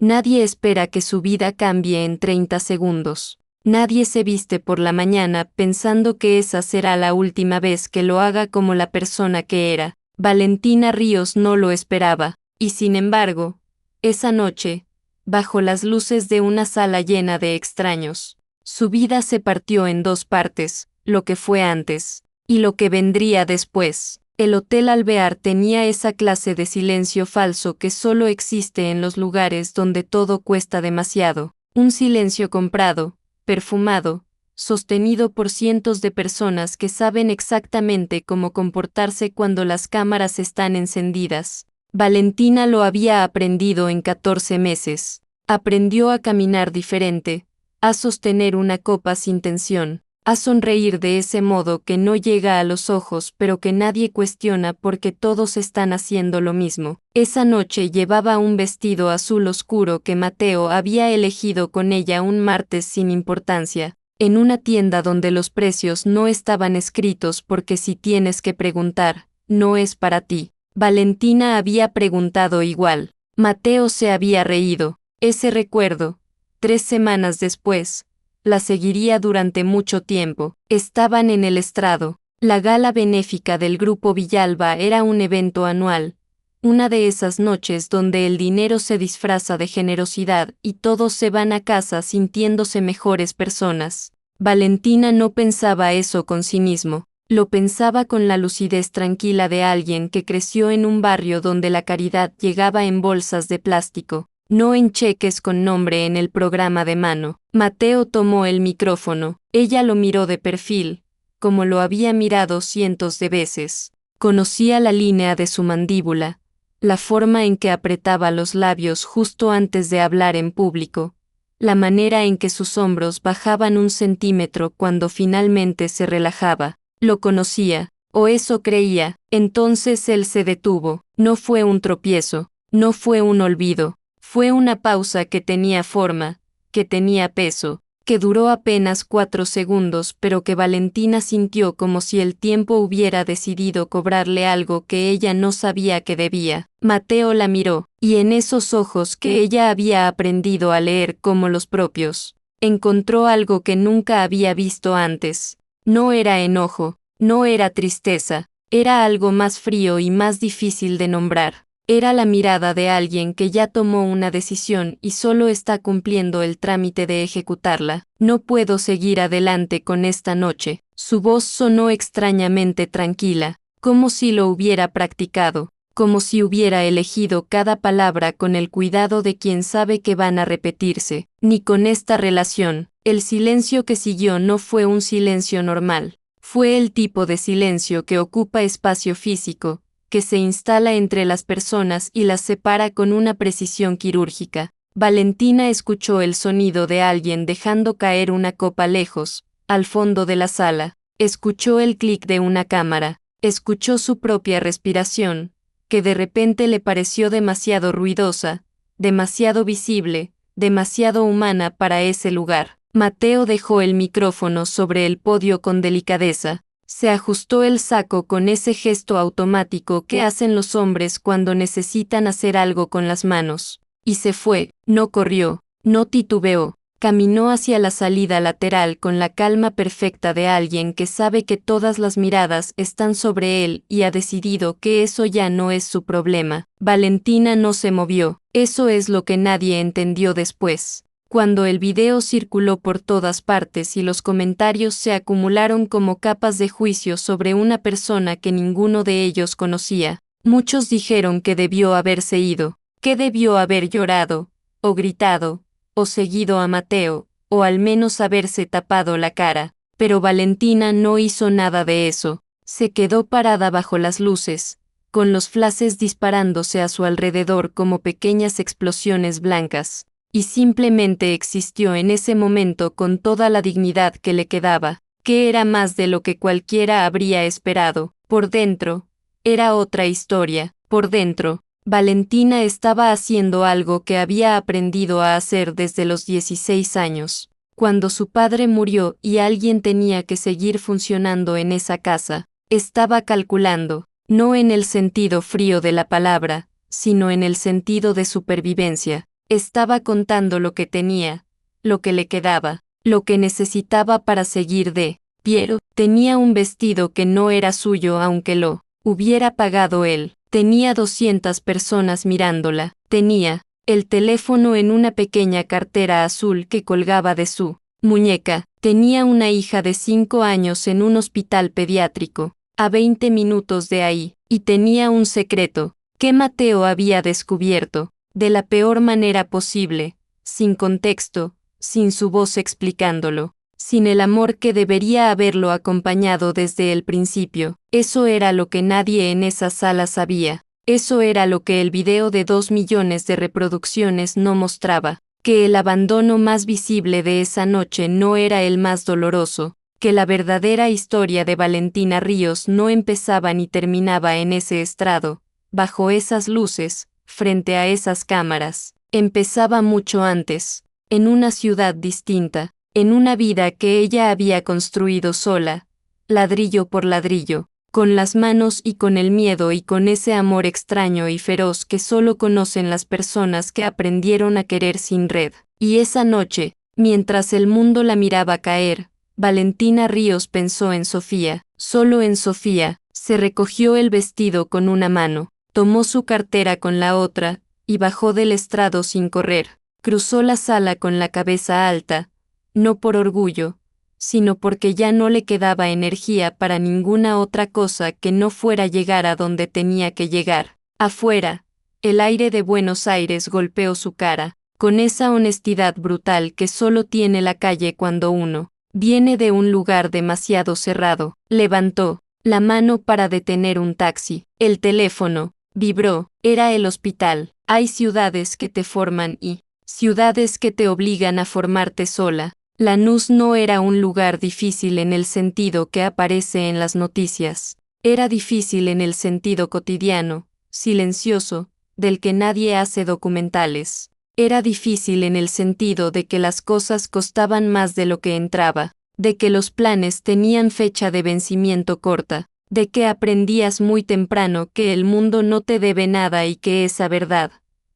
Nadie espera que su vida cambie en 30 segundos. Nadie se viste por la mañana pensando que esa será la última vez que lo haga como la persona que era. Valentina Ríos no lo esperaba, y sin embargo, esa noche, bajo las luces de una sala llena de extraños, su vida se partió en dos partes, lo que fue antes, y lo que vendría después. El Hotel Alvear tenía esa clase de silencio falso que solo existe en los lugares donde todo cuesta demasiado, un silencio comprado, perfumado, sostenido por cientos de personas que saben exactamente cómo comportarse cuando las cámaras están encendidas. Valentina lo había aprendido en 14 meses. Aprendió a caminar diferente, a sostener una copa sin tensión, a sonreír de ese modo que no llega a los ojos pero que nadie cuestiona porque todos están haciendo lo mismo. Esa noche llevaba un vestido azul oscuro que Mateo había elegido con ella un martes sin importancia, en una tienda donde los precios no estaban escritos porque si tienes que preguntar, no es para ti. Valentina había preguntado igual. Mateo se había reído. Ese recuerdo, 3 semanas después, la seguiría durante mucho tiempo. Estaban en el estrado. La gala benéfica del Grupo Villalba era un evento anual, una de esas noches donde el dinero se disfraza de generosidad y todos se van a casa sintiéndose mejores personas. Valentina no pensaba eso con sí mismo, lo pensaba con la lucidez tranquila de alguien que creció en un barrio donde la caridad llegaba en bolsas de plástico, no en cheques con nombre en el programa de mano. Mateo tomó el micrófono. Ella lo miró de perfil, como lo había mirado cientos de veces. Conocía la línea de su mandíbula, la forma en que apretaba los labios justo antes de hablar en público, la manera en que sus hombros bajaban 1 centímetro cuando finalmente se relajaba. Lo conocía, o eso creía. Entonces él se detuvo. No fue un tropiezo, no fue un olvido. Fue una pausa que tenía forma, que tenía peso, que duró apenas 4 segundos, pero que Valentina sintió como si el tiempo hubiera decidido cobrarle algo que ella no sabía que debía. Mateo la miró, y en esos ojos que ella había aprendido a leer como los propios, encontró algo que nunca había visto antes. No era enojo, no era tristeza, era algo más frío y más difícil de nombrar. Era la mirada de alguien que ya tomó una decisión y solo está cumpliendo el trámite de ejecutarla. No puedo seguir adelante con esta noche. Su voz sonó extrañamente tranquila, como si lo hubiera practicado, como si hubiera elegido cada palabra con el cuidado de quien sabe que van a repetirse. Ni con esta relación. El silencio que siguió no fue un silencio normal. Fue el tipo de silencio que ocupa espacio físico, que se instala entre las personas y las separa con una precisión quirúrgica. Valentina escuchó el sonido de alguien dejando caer una copa lejos, al fondo de la sala. Escuchó el clic de una cámara. Escuchó su propia respiración, que de repente le pareció demasiado ruidosa, demasiado visible, demasiado humana para ese lugar. Mateo dejó el micrófono sobre el podio con delicadeza. Se ajustó el saco con ese gesto automático que hacen los hombres cuando necesitan hacer algo con las manos. Y se fue. No corrió, no titubeó. Caminó hacia la salida lateral con la calma perfecta de alguien que sabe que todas las miradas están sobre él y ha decidido que eso ya no es su problema. Valentina no se movió. Eso es lo que nadie entendió después. Cuando el video circuló por todas partes y los comentarios se acumularon como capas de juicio sobre una persona que ninguno de ellos conocía, muchos dijeron que debió haberse ido, que debió haber llorado, o gritado, o seguido a Mateo, o al menos haberse tapado la cara. Pero Valentina no hizo nada de eso. Se quedó parada bajo las luces, con los flashes disparándose a su alrededor como pequeñas explosiones blancas. Y simplemente existió en ese momento con toda la dignidad que le quedaba, que era más de lo que cualquiera habría esperado. Por dentro, era otra historia. Por dentro, Valentina estaba haciendo algo que había aprendido a hacer desde los 16 años. Cuando su padre murió y alguien tenía que seguir funcionando en esa casa, estaba calculando, no en el sentido frío de la palabra, sino en el sentido de supervivencia. Estaba contando lo que tenía, lo que le quedaba, lo que necesitaba para seguir de Piero. Tenía un vestido que no era suyo aunque lo hubiera pagado él. Tenía 200 personas mirándola. Tenía el teléfono en una pequeña cartera azul que colgaba de su muñeca. Tenía una hija de 5 años en un hospital pediátrico, a 20 minutos de ahí, y tenía un secreto, que Mateo había descubierto, de la peor manera posible, sin contexto, sin su voz explicándolo, sin el amor que debería haberlo acompañado desde el principio. Eso era lo que nadie en esa sala sabía. Eso era lo que el video de 2 millones de reproducciones no mostraba, que el abandono más visible de esa noche no era el más doloroso, que la verdadera historia de Valentina Ríos no empezaba ni terminaba en ese estrado, bajo esas luces, frente a esas cámaras. Empezaba mucho antes, en una ciudad distinta, en una vida que ella había construido sola, ladrillo por ladrillo, con las manos y con el miedo y con ese amor extraño y feroz que solo conocen las personas que aprendieron a querer sin red. Y esa noche, mientras el mundo la miraba caer, Valentina Ríos pensó en Sofía, solo en Sofía. Se recogió el vestido con una mano, tomó su cartera con la otra, y bajó del estrado sin correr. Cruzó la sala con la cabeza alta, no por orgullo, sino porque ya no le quedaba energía para ninguna otra cosa que no fuera llegar a donde tenía que llegar. Afuera, el aire de Buenos Aires golpeó su cara, con esa honestidad brutal que solo tiene la calle cuando uno viene de un lugar demasiado cerrado. Levantó la mano para detener un taxi. El teléfono vibró. Era el hospital. Hay ciudades que te forman y ciudades que te obligan a formarte sola. Lanús no era un lugar difícil en el sentido que aparece en las noticias. Era difícil en el sentido cotidiano, silencioso, del que nadie hace documentales. Era difícil en el sentido de que las cosas costaban más de lo que entraba, de que los planes tenían fecha de vencimiento corta, de que aprendías muy temprano que el mundo no te debe nada y que esa verdad,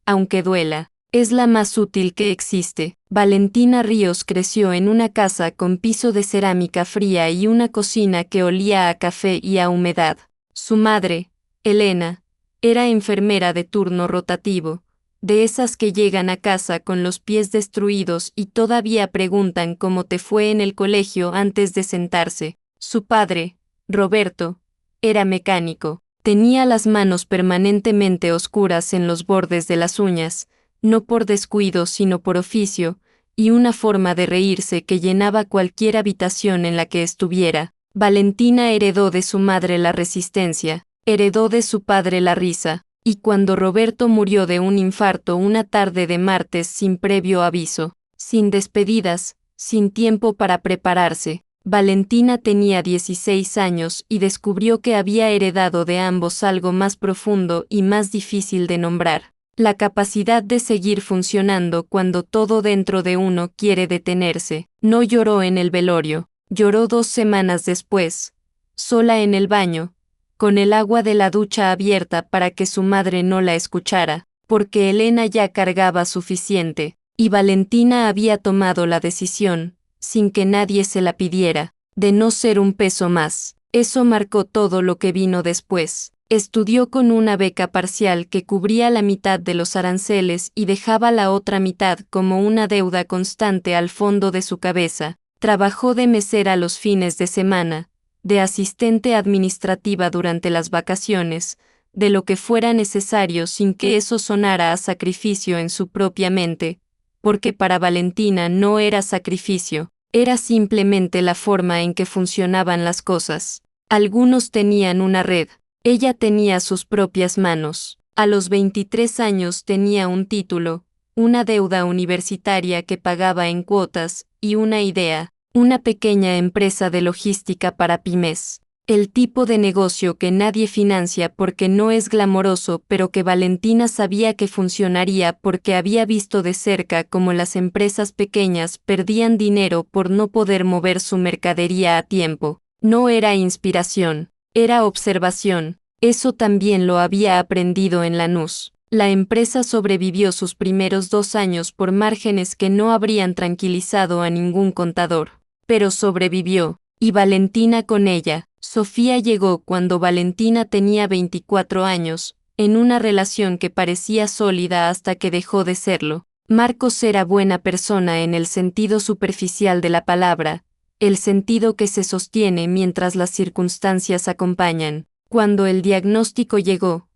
aunque duela, es la más útil que existe. Valentina Ríos creció en una casa con piso de cerámica fría y una cocina que olía a café y a humedad. Su madre, Elena, era enfermera de turno rotativo, de esas que llegan a casa con los pies destruidos y todavía preguntan cómo te fue en el colegio antes de sentarse. Su padre, Roberto, era mecánico. Tenía las manos permanentemente oscuras en los bordes de las uñas, no por descuido sino por oficio, y una forma de reírse que llenaba cualquier habitación en la que estuviera. Valentina heredó de su madre la resistencia, heredó de su padre la risa, y cuando Roberto murió de un infarto una tarde de martes sin previo aviso, sin despedidas, sin tiempo para prepararse, Valentina tenía 16 años y descubrió que había heredado de ambos algo más profundo y más difícil de nombrar: la capacidad de seguir funcionando cuando todo dentro de uno quiere detenerse. No lloró en el velorio, lloró 2 semanas después, sola en el baño, con el agua de la ducha abierta para que su madre no la escuchara, porque Elena ya cargaba suficiente, y Valentina había tomado la decisión, sin que nadie se la pidiera, de no ser un peso más. Eso marcó todo lo que vino después. Estudió con una beca parcial que cubría la mitad de los aranceles y dejaba la otra mitad como una deuda constante al fondo de su cabeza. Trabajó de mesera los fines de semana, de asistente administrativa durante las vacaciones, de lo que fuera necesario sin que eso sonara a sacrificio en su propia mente, porque para Valentina no era sacrificio, era simplemente la forma en que funcionaban las cosas. Algunos tenían una red. Ella tenía sus propias manos. A los 23 años tenía un título, una deuda universitaria que pagaba en cuotas, y una idea, una pequeña empresa de logística para pymes. El tipo de negocio que nadie financia porque no es glamoroso, pero que Valentina sabía que funcionaría porque había visto de cerca cómo las empresas pequeñas perdían dinero por no poder mover su mercadería a tiempo. No era inspiración. Era observación. Eso también lo había aprendido en Lanús. La empresa sobrevivió sus primeros 2 años por márgenes que no habrían tranquilizado a ningún contador. Pero sobrevivió, y Valentina con ella. Sofía llegó cuando Valentina tenía 24 años, en una relación que parecía sólida hasta que dejó de serlo. Marcos era buena persona en el sentido superficial de la palabra, el sentido que se sostiene mientras las circunstancias acompañan. Cuando el diagnóstico llegó,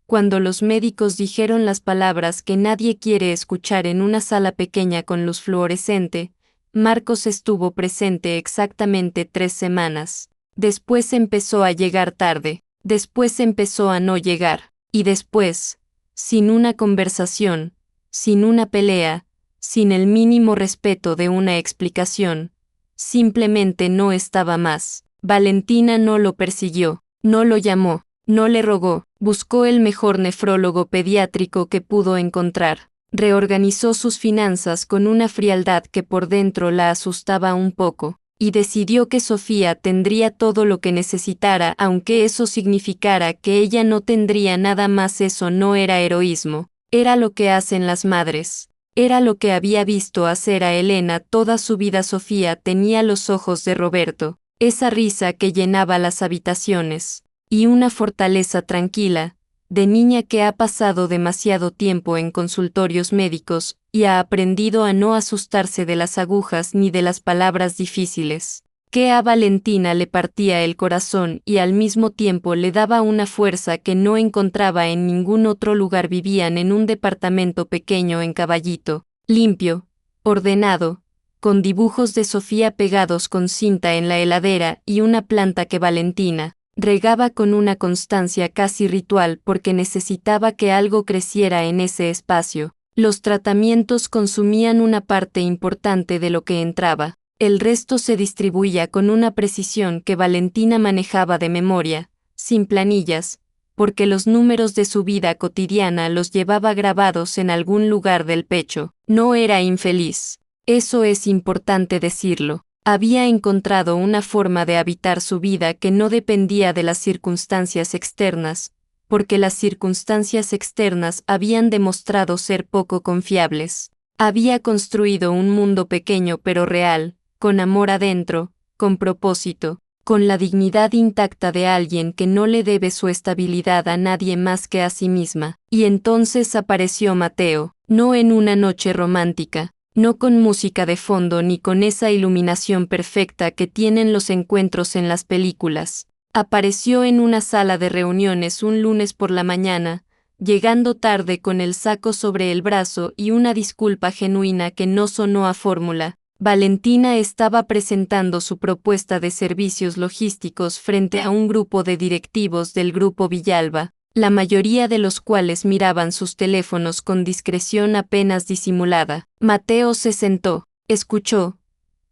cuando los médicos dijeron las palabras que nadie quiere escuchar en una sala pequeña con luz fluorescente, Marcos estuvo presente exactamente 3 semanas. Después empezó a llegar tarde, después empezó a no llegar, y después, sin una conversación, sin una pelea, sin el mínimo respeto de una explicación, simplemente no estaba más. Valentina no lo persiguió, no lo llamó, no le rogó, buscó el mejor nefrólogo pediátrico que pudo encontrar. Reorganizó sus finanzas con una frialdad que por dentro la asustaba un poco, y decidió que Sofía tendría todo lo que necesitara aunque eso significara que ella no tendría nada más. Eso no era heroísmo, era lo que hacen las madres. Era lo que había visto hacer a Elena toda su vida. Sofía tenía los ojos de Roberto, esa risa que llenaba las habitaciones, y una fortaleza tranquila, de niña que ha pasado demasiado tiempo en consultorios médicos y ha aprendido a no asustarse de las agujas ni de las palabras difíciles, que a Valentina le partía el corazón y al mismo tiempo le daba una fuerza que no encontraba en ningún otro lugar. Vivían en un departamento pequeño en Caballito, limpio, ordenado, con dibujos de Sofía pegados con cinta en la heladera y una planta que Valentina regaba con una constancia casi ritual porque necesitaba que algo creciera en ese espacio. Los tratamientos consumían una parte importante de lo que entraba, el resto se distribuía con una precisión que Valentina manejaba de memoria, sin planillas, porque los números de su vida cotidiana los llevaba grabados en algún lugar del pecho. No era infeliz, eso es importante decirlo. Había encontrado una forma de habitar su vida que no dependía de las circunstancias externas, porque las circunstancias externas habían demostrado ser poco confiables. Había construido un mundo pequeño pero real, con amor adentro, con propósito, con la dignidad intacta de alguien que no le debe su estabilidad a nadie más que a sí misma. Y entonces apareció Mateo, no en una noche romántica, no con música de fondo ni con esa iluminación perfecta que tienen los encuentros en las películas. Apareció en una sala de reuniones un lunes por la mañana, llegando tarde con el saco sobre el brazo y una disculpa genuina que no sonó a fórmula. Valentina estaba presentando su propuesta de servicios logísticos frente a un grupo de directivos del Grupo Villalba, la mayoría de los cuales miraban sus teléfonos con discreción apenas disimulada. Mateo se sentó, escuchó,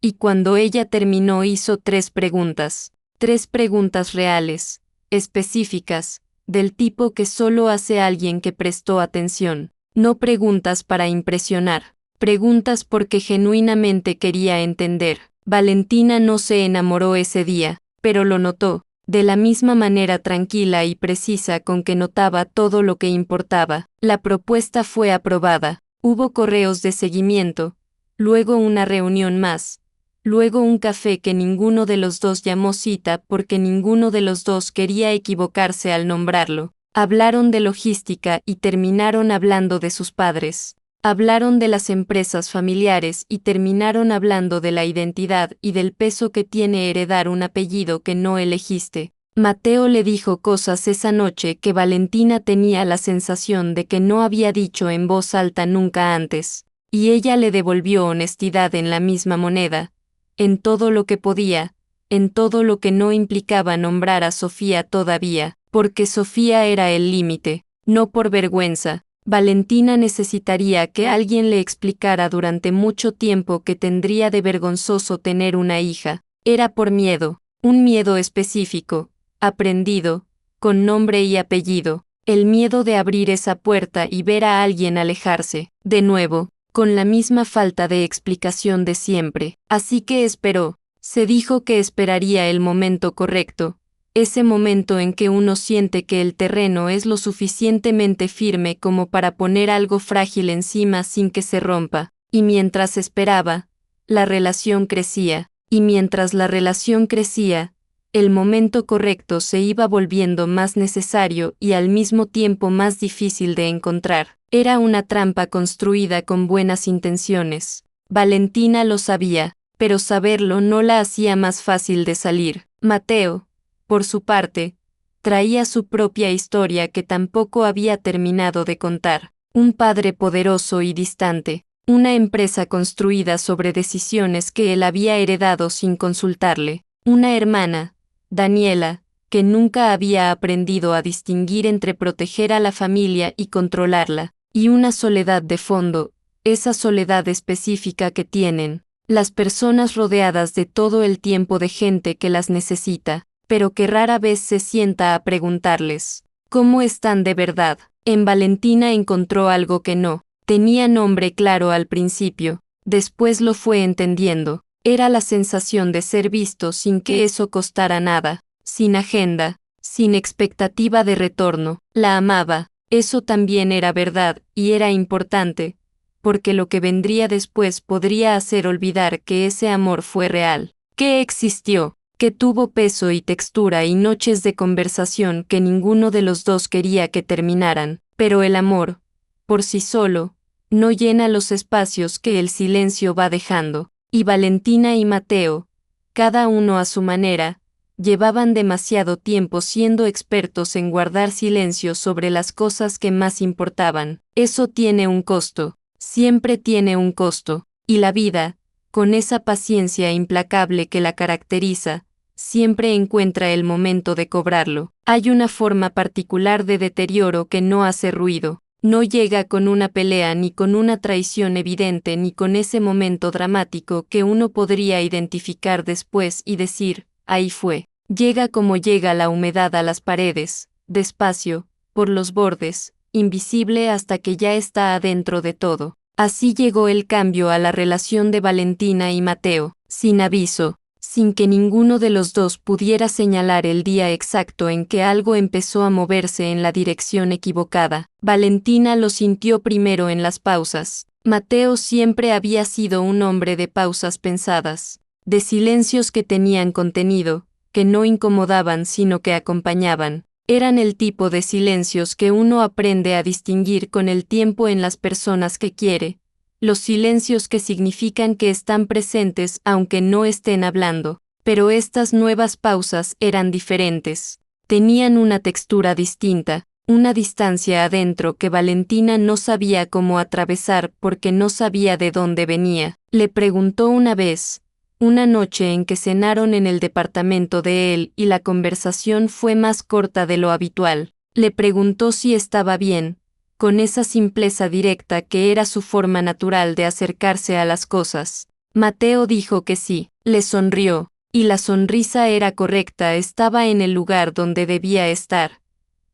y cuando ella terminó hizo 3 preguntas. 3 preguntas reales, específicas, del tipo que solo hace alguien que prestó atención. No preguntas para impresionar, preguntas porque genuinamente quería entender. Valentina no se enamoró ese día, pero lo notó, de la misma manera tranquila y precisa con que notaba todo lo que importaba. La propuesta fue aprobada, hubo correos de seguimiento, luego una reunión más, luego un café que ninguno de los dos llamó cita porque ninguno de los dos quería equivocarse al nombrarlo. Hablaron de logística y terminaron hablando de sus padres. Hablaron de las empresas familiares y terminaron hablando de la identidad y del peso que tiene heredar un apellido que no elegiste. Mateo le dijo cosas esa noche que Valentina tenía la sensación de que no había dicho en voz alta nunca antes, y ella le devolvió honestidad en la misma moneda, en todo lo que podía, en todo lo que no implicaba nombrar a Sofía todavía, porque Sofía era el límite, no por vergüenza. Valentina necesitaría que alguien le explicara durante mucho tiempo que tendría de vergonzoso tener una hija. Era por miedo, un miedo específico, aprendido, con nombre y apellido, el miedo de abrir esa puerta y ver a alguien alejarse, de nuevo, con la misma falta de explicación de siempre. Así que esperó, se dijo que esperaría el momento correcto, ese momento en que uno siente que el terreno es lo suficientemente firme como para poner algo frágil encima sin que se rompa, y mientras esperaba, la relación crecía, y mientras la relación crecía, el momento correcto se iba volviendo más necesario y al mismo tiempo más difícil de encontrar. Era una trampa construida con buenas intenciones. Valentina lo sabía, pero saberlo no la hacía más fácil de salir. Mateo, por su parte, traía su propia historia que tampoco había terminado de contar. Un padre poderoso y distante, una empresa construida sobre decisiones que él había heredado sin consultarle, una hermana, Daniela, que nunca había aprendido a distinguir entre proteger a la familia y controlarla, y una soledad de fondo, esa soledad específica que tienen las personas rodeadas de todo el tiempo de gente que las necesita, pero que rara vez se sienta a preguntarles ¿cómo están de verdad? En Valentina encontró algo que no tenía nombre claro al principio, después lo fue entendiendo. Era la sensación de ser visto sin que eso costara nada, sin agenda, sin expectativa de retorno. La amaba, eso también era verdad y era importante, porque lo que vendría después podría hacer olvidar que ese amor fue real, que existió, que tuvo peso y textura y noches de conversación que ninguno de los dos quería que terminaran, pero el amor, por sí solo, no llena los espacios que el silencio va dejando. Y Valentina y Mateo, cada uno a su manera, llevaban demasiado tiempo siendo expertos en guardar silencio sobre las cosas que más importaban. Eso tiene un costo, siempre tiene un costo, y la vida, con esa paciencia implacable que la caracteriza, siempre encuentra el momento de cobrarlo. Hay una forma particular de deterioro que no hace ruido. No llega con una pelea ni con una traición evidente ni con ese momento dramático que uno podría identificar después y decir, ahí fue. Llega como llega la humedad a las paredes, despacio, por los bordes, invisible hasta que ya está adentro de todo. Así llegó el cambio a la relación de Valentina y Mateo, sin aviso, sin que ninguno de los dos pudiera señalar el día exacto en que algo empezó a moverse en la dirección equivocada. Valentina lo sintió primero en las pausas. Mateo siempre había sido un hombre de pausas pensadas, de silencios que tenían contenido, que no incomodaban sino que acompañaban. Eran el tipo de silencios que uno aprende a distinguir con el tiempo en las personas que quiere. Los silencios que significan que están presentes aunque no estén hablando, pero estas nuevas pausas eran diferentes. Tenían una textura distinta, una distancia adentro que Valentina no sabía cómo atravesar porque no sabía de dónde venía. Le preguntó una vez, una noche en que cenaron en el departamento de él y la conversación fue más corta de lo habitual. Le preguntó si estaba bien, con esa simpleza directa que era su forma natural de acercarse a las cosas. Mateo dijo que sí, le sonrió, y la sonrisa era correcta, estaba en el lugar donde debía estar.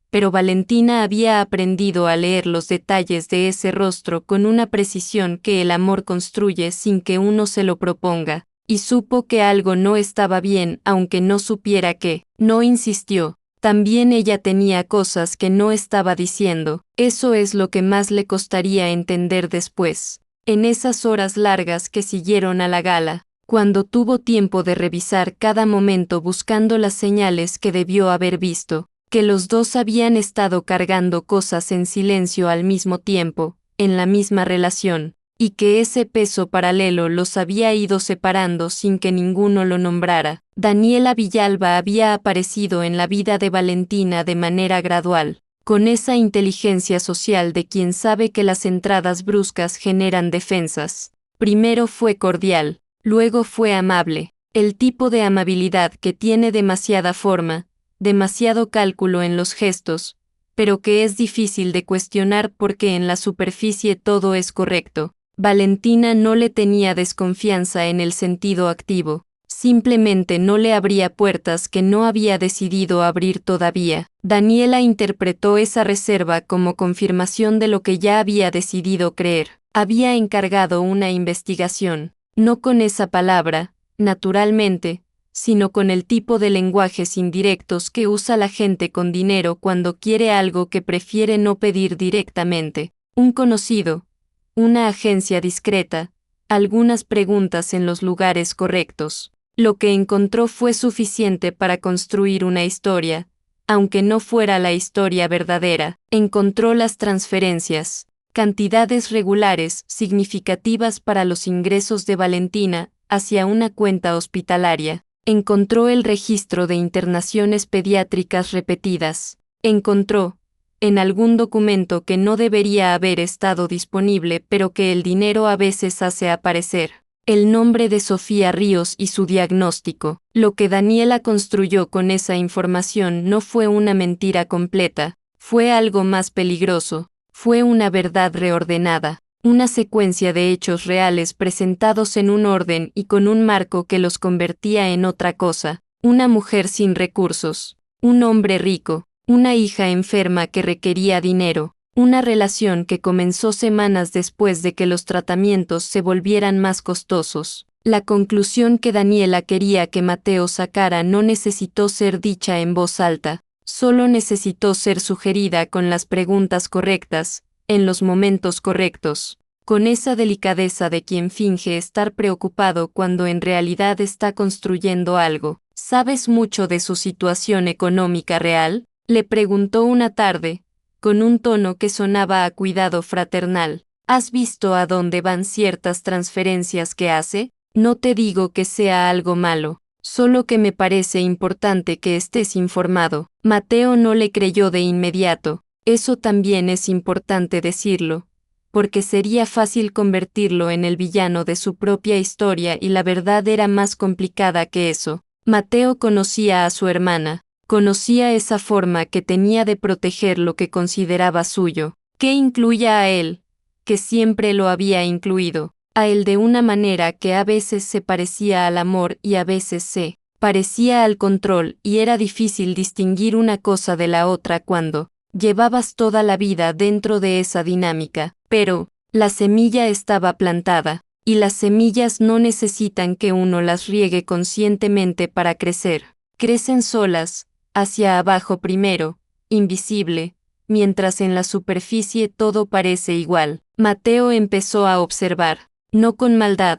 Pero Valentina había aprendido a leer los detalles de ese rostro con una precisión que el amor construye sin que uno se lo proponga, y supo que algo no estaba bien aunque no supiera qué. No insistió. También ella tenía cosas que no estaba diciendo. Eso es lo que más le costaría entender después. En esas horas largas que siguieron a la gala, cuando tuvo tiempo de revisar cada momento buscando las señales que debió haber visto, que los dos habían estado cargando cosas en silencio al mismo tiempo, en la misma relación, y que ese peso paralelo los había ido separando sin que ninguno lo nombrara. Daniela Villalba había aparecido en la vida de Valentina de manera gradual, con esa inteligencia social de quien sabe que las entradas bruscas generan defensas. Primero fue cordial, luego fue amable, el tipo de amabilidad que tiene demasiada forma, demasiado cálculo en los gestos, pero que es difícil de cuestionar porque en la superficie todo es correcto. Valentina no le tenía desconfianza en el sentido activo, simplemente no le abría puertas que no había decidido abrir todavía. Daniela interpretó esa reserva como confirmación de lo que ya había decidido creer. Había encargado una investigación, no con esa palabra, naturalmente, sino con el tipo de lenguajes indirectos que usa la gente con dinero cuando quiere algo que prefiere no pedir directamente. Un conocido, una agencia discreta, algunas preguntas en los lugares correctos. Lo que encontró fue suficiente para construir una historia, aunque no fuera la historia verdadera. Encontró las transferencias, cantidades regulares significativas para los ingresos de Valentina hacia una cuenta hospitalaria. Encontró el registro de internaciones pediátricas repetidas. Encontró, en algún documento que no debería haber estado disponible pero que el dinero a veces hace aparecer, el nombre de Sofía Ríos y su diagnóstico. Lo que Daniela construyó con esa información no fue una mentira completa, fue algo más peligroso, fue una verdad reordenada, una secuencia de hechos reales presentados en un orden y con un marco que los convertía en otra cosa, una mujer sin recursos, un hombre rico, una hija enferma que requería dinero, una relación que comenzó semanas después de que los tratamientos se volvieran más costosos. La conclusión que Daniela quería que Mateo sacara no necesitó ser dicha en voz alta, solo necesitó ser sugerida con las preguntas correctas, en los momentos correctos, con esa delicadeza de quien finge estar preocupado cuando en realidad está construyendo algo. ¿Sabes mucho de su situación económica real?, le preguntó una tarde, con un tono que sonaba a cuidado fraternal. ¿Has visto a dónde van ciertas transferencias que hace? No te digo que sea algo malo, solo que me parece importante que estés informado. Mateo no le creyó de inmediato. Eso también es importante decirlo, porque sería fácil convertirlo en el villano de su propia historia y la verdad era más complicada que eso. Mateo conocía a su hermana. Conocía esa forma que tenía de proteger lo que consideraba suyo, que incluya a él, que siempre lo había incluido, a él de una manera que a veces se parecía al amor y a veces se parecía al control y era difícil distinguir una cosa de la otra cuando llevabas toda la vida dentro de esa dinámica, pero la semilla estaba plantada, y las semillas no necesitan que uno las riegue conscientemente para crecer, crecen solas, hacia abajo primero, invisible, mientras en la superficie todo parece igual. Mateo empezó a observar, no con maldad,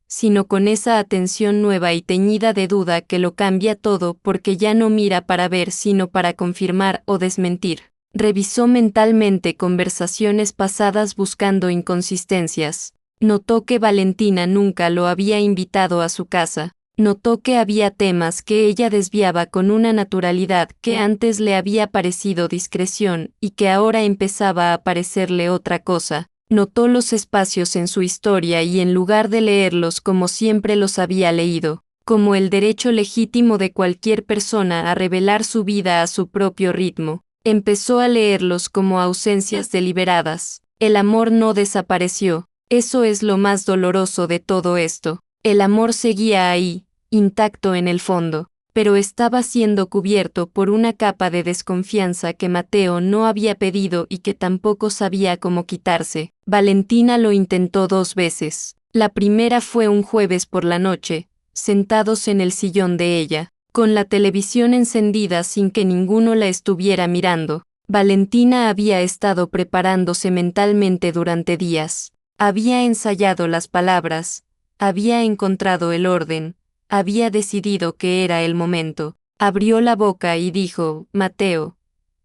sino con esa atención nueva y teñida de duda que lo cambia todo porque ya no mira para ver sino para confirmar o desmentir. Revisó mentalmente conversaciones pasadas buscando inconsistencias. Notó que Valentina nunca lo había invitado a su casa. Notó que había temas que ella desviaba con una naturalidad que antes le había parecido discreción y que ahora empezaba a parecerle otra cosa. Notó los espacios en su historia y en lugar de leerlos como siempre los había leído, como el derecho legítimo de cualquier persona a revelar su vida a su propio ritmo, empezó a leerlos como ausencias deliberadas. El amor no desapareció, eso es lo más doloroso de todo esto. El amor seguía ahí, intacto en el fondo, pero estaba siendo cubierto por una capa de desconfianza que Mateo no había pedido y que tampoco sabía cómo quitarse. Valentina lo intentó 2 veces. La primera fue un jueves por la noche, sentados en el sillón de ella, con la televisión encendida sin que ninguno la estuviera mirando. Valentina había estado preparándose mentalmente durante días. Había ensayado las palabras, había encontrado el orden, había decidido que era el momento. Abrió la boca y dijo, Mateo,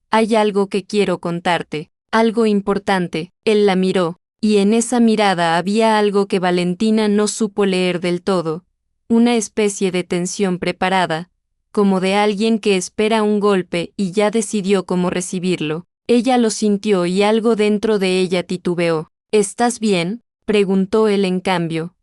hay algo que quiero contarte, algo importante. Él la miró, y en esa mirada había algo que Valentina no supo leer del todo, una especie de tensión preparada, como de alguien que espera un golpe y ya decidió cómo recibirlo. Ella lo sintió y algo dentro de ella titubeó. ¿Estás bien?, preguntó él en cambio,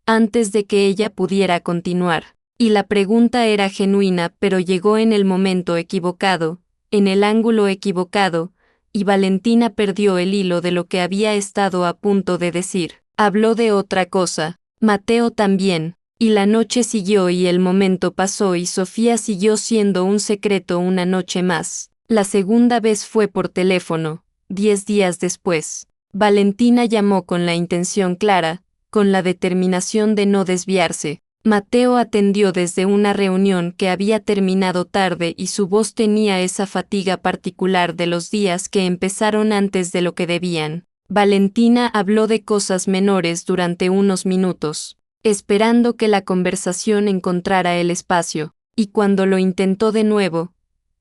antes de que ella pudiera continuar. Y la pregunta era genuina, pero llegó en el momento equivocado, en el ángulo equivocado, y Valentina perdió el hilo de lo que había estado a punto de decir. Habló de otra cosa, Mateo también, y la noche siguió y el momento pasó y Sofía siguió siendo un secreto una noche más. La segunda vez fue por teléfono, 10 días después. Valentina llamó con la intención clara, con la determinación de no desviarse. Mateo atendió desde una reunión que había terminado tarde y su voz tenía esa fatiga particular de los días que empezaron antes de lo que debían. Valentina habló de cosas menores durante unos minutos, esperando que la conversación encontrara el espacio, y cuando lo intentó de nuevo,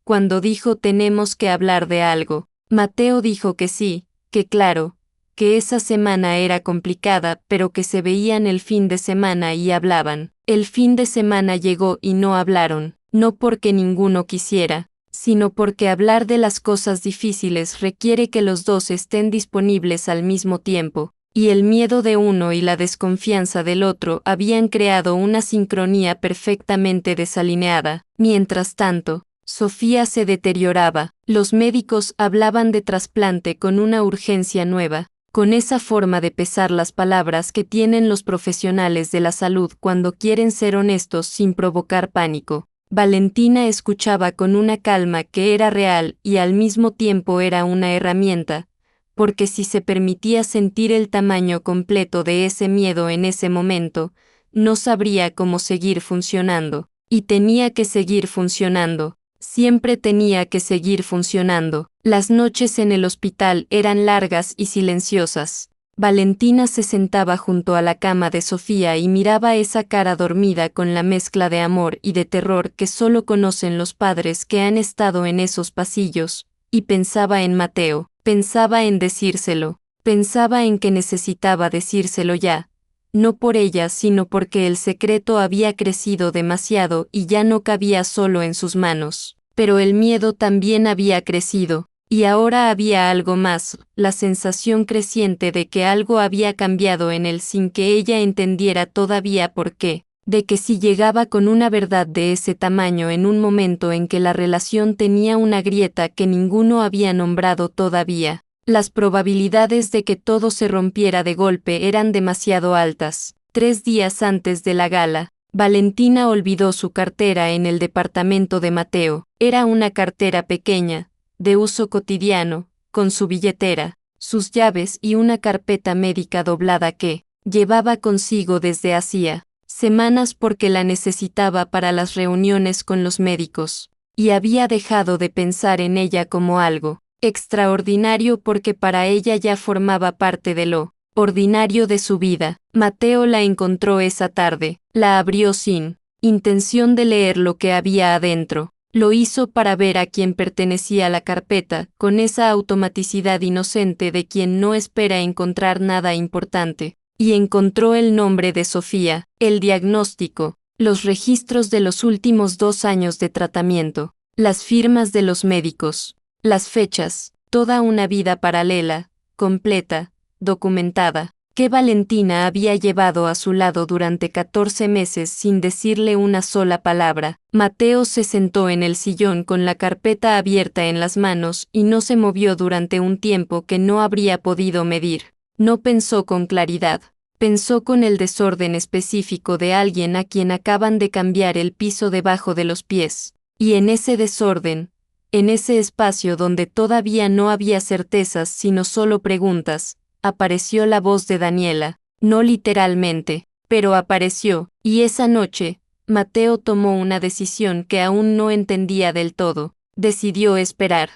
cuando dijo tenemos que hablar de algo, Mateo dijo que sí, que claro, que esa semana era complicada, pero que se veían el fin de semana y hablaban. El fin de semana llegó y no hablaron, no porque ninguno quisiera, sino porque hablar de las cosas difíciles requiere que los dos estén disponibles al mismo tiempo, y el miedo de uno y la desconfianza del otro habían creado una sincronía perfectamente desalineada. Mientras tanto, Sofía se deterioraba, los médicos hablaban de trasplante con una urgencia nueva, con esa forma de pesar las palabras que tienen los profesionales de la salud cuando quieren ser honestos sin provocar pánico. Valentina escuchaba con una calma que era real y al mismo tiempo era una herramienta, porque si se permitía sentir el tamaño completo de ese miedo en ese momento, no sabría cómo seguir funcionando, y tenía que seguir funcionando. Siempre tenía que seguir funcionando. Las noches en el hospital eran largas y silenciosas. Valentina se sentaba junto a la cama de Sofía y miraba esa cara dormida con la mezcla de amor y de terror que solo conocen los padres que han estado en esos pasillos, y pensaba en Mateo, pensaba en decírselo, pensaba en que necesitaba decírselo ya. No por ella, sino porque el secreto había crecido demasiado y ya no cabía solo en sus manos. Pero el miedo también había crecido, y ahora había algo más, la sensación creciente de que algo había cambiado en él sin que ella entendiera todavía por qué, de que si llegaba con una verdad de ese tamaño en un momento en que la relación tenía una grieta que ninguno había nombrado todavía, las probabilidades de que todo se rompiera de golpe eran demasiado altas. 3 días antes de la gala, Valentina olvidó su cartera en el departamento de Mateo. Era una cartera pequeña, de uso cotidiano, con su billetera, sus llaves y una carpeta médica doblada que llevaba consigo desde hacía semanas porque la necesitaba para las reuniones con los médicos, y había dejado de pensar en ella como algo extraordinario porque para ella ya formaba parte de lo ordinario de su vida. Mateo la encontró esa tarde, la abrió sin intención de leer lo que había adentro. Lo hizo para ver a quién pertenecía la carpeta, con esa automaticidad inocente de quien no espera encontrar nada importante, y encontró el nombre de Sofía, el diagnóstico, los registros de los últimos 2 años de tratamiento, las firmas de los médicos, las fechas, toda una vida paralela, completa, documentada, que Valentina había llevado a su lado durante 14 meses sin decirle una sola palabra. Mateo se sentó en el sillón con la carpeta abierta en las manos y no se movió durante un tiempo que no habría podido medir. No pensó con claridad, pensó con el desorden específico de alguien a quien acaban de cambiar el piso debajo de los pies, y en ese desorden, en ese espacio donde todavía no había certezas sino solo preguntas, apareció la voz de Daniela, no literalmente, pero apareció, y esa noche, Mateo tomó una decisión que aún no entendía del todo. Decidió esperar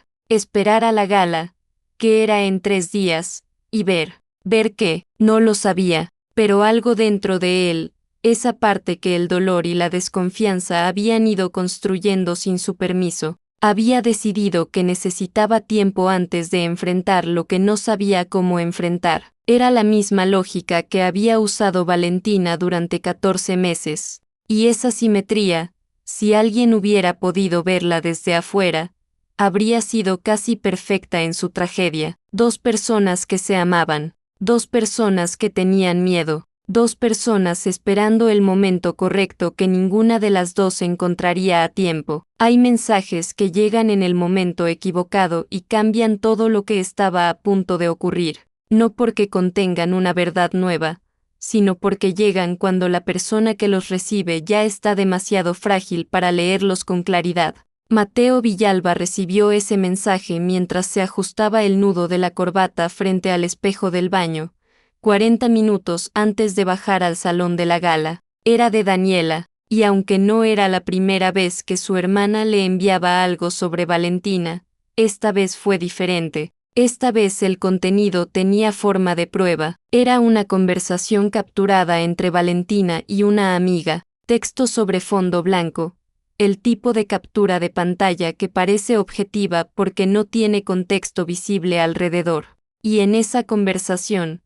a la gala, que era en 3 días, y ver qué, no lo sabía, pero algo dentro de él, esa parte que el dolor y la desconfianza habían ido construyendo sin su permiso, había decidido que necesitaba tiempo antes de enfrentar lo que no sabía cómo enfrentar. Era la misma lógica que había usado Valentina durante 14 meses. Y esa simetría, si alguien hubiera podido verla desde afuera, habría sido casi perfecta en su tragedia. 2 personas que se amaban, 2 personas que tenían miedo, 2 personas esperando el momento correcto que ninguna de las dos encontraría a tiempo. Hay mensajes que llegan en el momento equivocado y cambian todo lo que estaba a punto de ocurrir, no porque contengan una verdad nueva, sino porque llegan cuando la persona que los recibe ya está demasiado frágil para leerlos con claridad. Mateo Villalba recibió ese mensaje mientras se ajustaba el nudo de la corbata frente al espejo del baño, 40 minutos antes de bajar al salón de la gala. Era de Daniela, y aunque no era la primera vez que su hermana le enviaba algo sobre Valentina, esta vez fue diferente. Esta vez el contenido tenía forma de prueba. Era una conversación capturada entre Valentina y una amiga, texto sobre fondo blanco, el tipo de captura de pantalla que parece objetiva porque no tiene contexto visible alrededor. Y en esa conversación,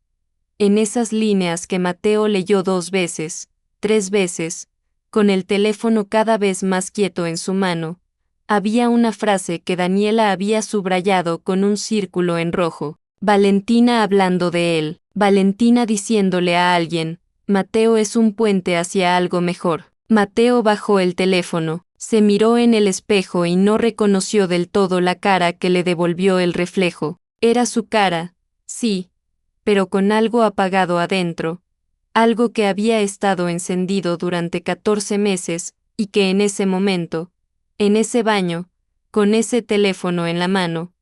en esas líneas que Mateo leyó 2 veces, 3 veces, con el teléfono cada vez más quieto en su mano, había una frase que Daniela había subrayado con un círculo en rojo. Valentina hablando de él, Valentina diciéndole a alguien, Mateo es un puente hacia algo mejor. Mateo bajó el teléfono, se miró en el espejo y no reconoció del todo la cara que le devolvió el reflejo. Era su cara, sí, pero con algo apagado adentro, algo que había estado encendido durante 14 meses, y que en ese momento, en ese baño, con ese teléfono en la mano,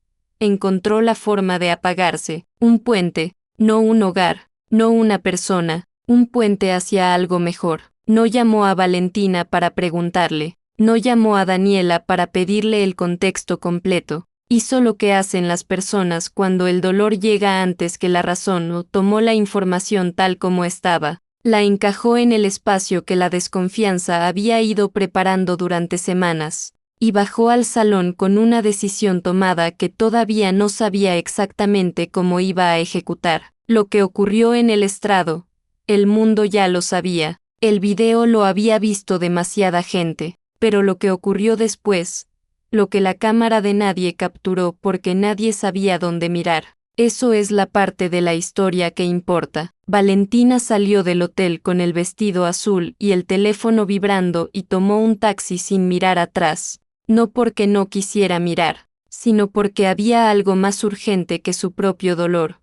encontró la forma de apagarse. Un puente, no un hogar, no una persona, un puente hacia algo mejor. No llamó a Valentina para preguntarle, no llamó a Daniela para pedirle el contexto completo. Hizo lo que hacen las personas cuando el dolor llega antes que la razón o tomó la información tal como estaba, la encajó en el espacio que la desconfianza había ido preparando durante semanas, y bajó al salón con una decisión tomada que todavía no sabía exactamente cómo iba a ejecutar. Lo que ocurrió en el estrado, el mundo ya lo sabía, el video lo había visto demasiada gente, pero lo que ocurrió después, lo que la cámara de nadie capturó porque nadie sabía dónde mirar. Eso es la parte de la historia que importa. Valentina salió del hotel con el vestido azul y el teléfono vibrando y tomó un taxi sin mirar atrás, no porque no quisiera mirar, sino porque había algo más urgente que su propio dolor.